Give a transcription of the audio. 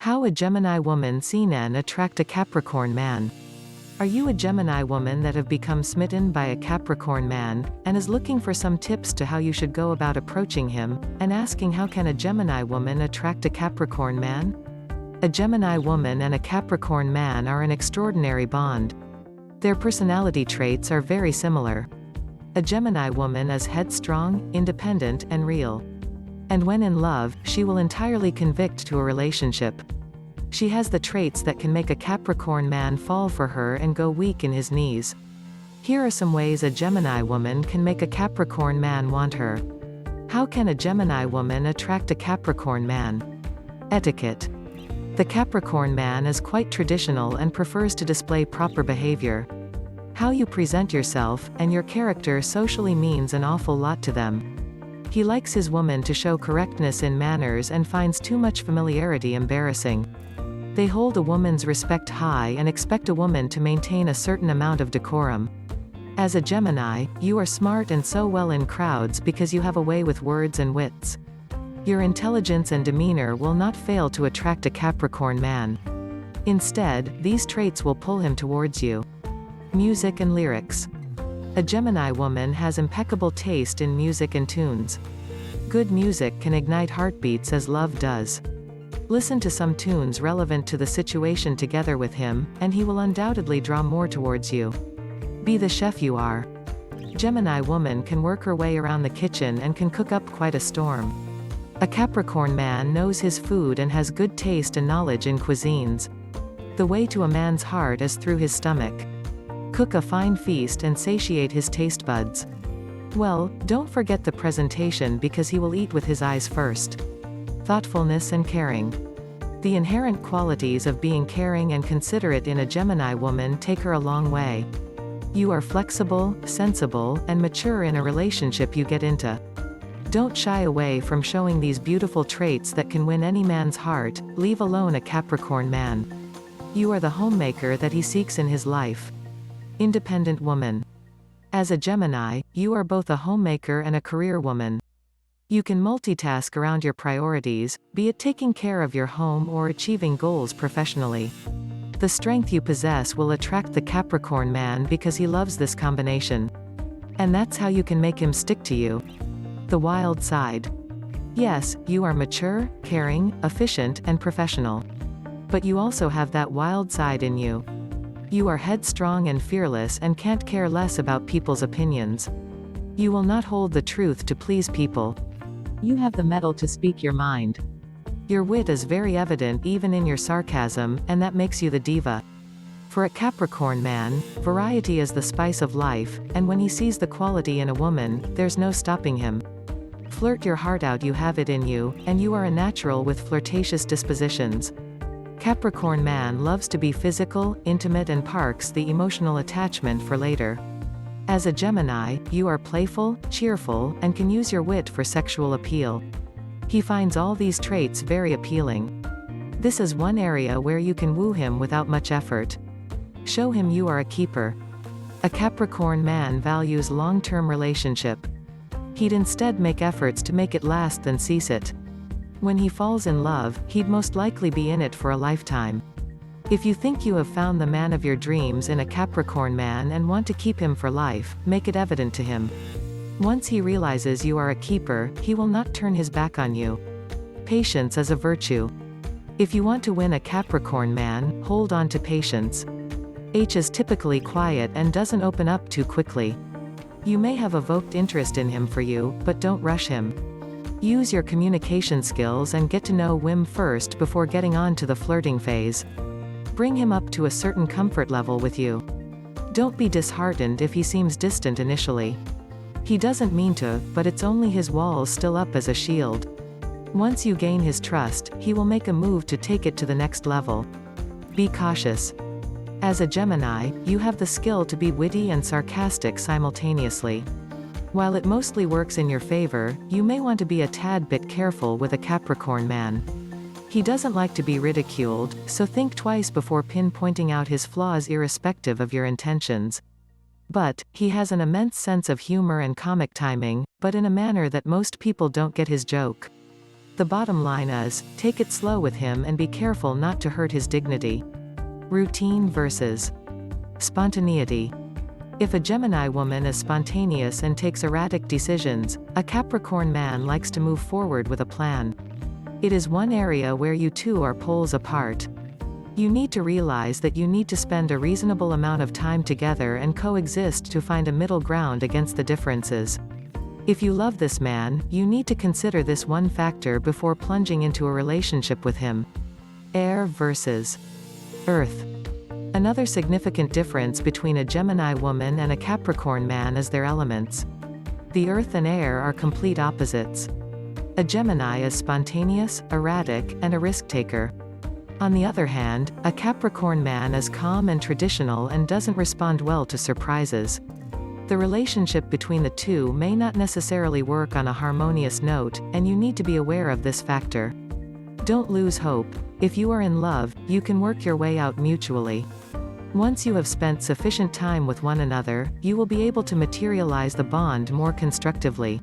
How a Gemini woman can attract a Capricorn man. Are you a Gemini woman that have become smitten by a Capricorn man, and is looking for some tips to how you should go about approaching him, and asking how can a Gemini woman attract a Capricorn man? A Gemini woman and a Capricorn man are an extraordinary bond. Their personality traits are very similar. A Gemini woman is headstrong, independent, and real. And when in love, she will entirely convict to a relationship. She has the traits that can make a Capricorn man fall for her and go weak in his knees. Here are some ways a Gemini woman can make a Capricorn man want her. How can a Gemini woman attract a Capricorn man? Etiquette. The Capricorn man is quite traditional and prefers to display proper behavior. How you present yourself and your character socially means an awful lot to them. He likes his woman to show correctness in manners and finds too much familiarity embarrassing. They hold a woman's respect high and expect a woman to maintain a certain amount of decorum. As a Gemini, you are smart and so well in crowds because you have a way with words and wits. Your intelligence and demeanor will not fail to attract a Capricorn man. Instead, these traits will pull him towards you. Music and lyrics. A Gemini woman has impeccable taste in music and tunes. Good music can ignite heartbeats as love does. Listen to some tunes relevant to the situation together with him, and he will undoubtedly draw more towards you. Be the chef you are. Gemini woman can work her way around the kitchen and can cook up quite a storm. A Capricorn man knows his food and has good taste and knowledge in cuisines. The way to a man's heart is through his stomach. Cook a fine feast and satiate his taste buds. Well, don't forget the presentation because he will eat with his eyes first. Thoughtfulness and caring. The inherent qualities of being caring and considerate in a Gemini woman take her a long way. You are flexible, sensible, and mature in a relationship you get into. Don't shy away from showing these beautiful traits that can win any man's heart, leave alone a Capricorn man. You are the homemaker that he seeks in his life. Independent woman. As a Gemini, you are both a homemaker and a career woman. You can multitask around your priorities, be it taking care of your home or achieving goals professionally. The strength you possess will attract the Capricorn man because he loves this combination. And that's how you can make him stick to you. The wild side. Yes, you are mature, caring, efficient, and professional. But you also have that wild side in you. You are headstrong and fearless and can't care less about people's opinions. You will not hold the truth to please people. You have the mettle to speak your mind. Your wit is very evident even in your sarcasm, and that makes you the diva. For a Capricorn man, variety is the spice of life, and when he sees the quality in a woman, there's no stopping him. Flirt your heart out, you have it in you, and you are a natural with flirtatious dispositions. Capricorn man loves to be physical, intimate, and parks the emotional attachment for later. As a Gemini, you are playful, cheerful, and can use your wit for sexual appeal. He finds all these traits very appealing. This is one area where you can woo him without much effort. Show him you are a keeper. A Capricorn man values long-term relationship. He'd instead make efforts to make it last than cease it. When he falls in love, he'd most likely be in it for a lifetime. If you think you have found the man of your dreams in a Capricorn man and want to keep him for life, make it evident to him. Once he realizes you are a keeper, he will not turn his back on you. Patience is a virtue. If you want to win a Capricorn man, hold on to patience. H is typically quiet and doesn't open up too quickly. You may have evoked interest in him for you, but don't rush him. Use your communication skills and get to know him first before getting on to the flirting phase. Bring him up to a certain comfort level with you. Don't be disheartened if he seems distant initially. He doesn't mean to, but it's only his walls still up as a shield. Once you gain his trust, he will make a move to take it to the next level. Be cautious. As a Gemini, you have the skill to be witty and sarcastic simultaneously. While it mostly works in your favor, you may want to be a tad bit careful with a Capricorn man. He doesn't like to be ridiculed, so think twice before pinpointing out his flaws irrespective of your intentions. But, he has an immense sense of humor and comic timing, but in a manner that most people don't get his joke. The bottom line is, take it slow with him and be careful not to hurt his dignity. Routine versus spontaneity. If a Gemini woman is spontaneous and takes erratic decisions, a Capricorn man likes to move forward with a plan. It is one area where you two are poles apart. You need to realize that you need to spend a reasonable amount of time together and coexist to find a middle ground against the differences. If you love this man, you need to consider this one factor before plunging into a relationship with him. Air versus Earth. Another significant difference between a Gemini woman and a Capricorn man is their elements. The earth and air are complete opposites. A Gemini is spontaneous, erratic, and a risk-taker. On the other hand, a Capricorn man is calm and traditional and doesn't respond well to surprises. The relationship between the two may not necessarily work on a harmonious note, and you need to be aware of this factor. Don't lose hope. If you are in love, you can work your way out mutually. Once you have spent sufficient time with one another, you will be able to materialize the bond more constructively.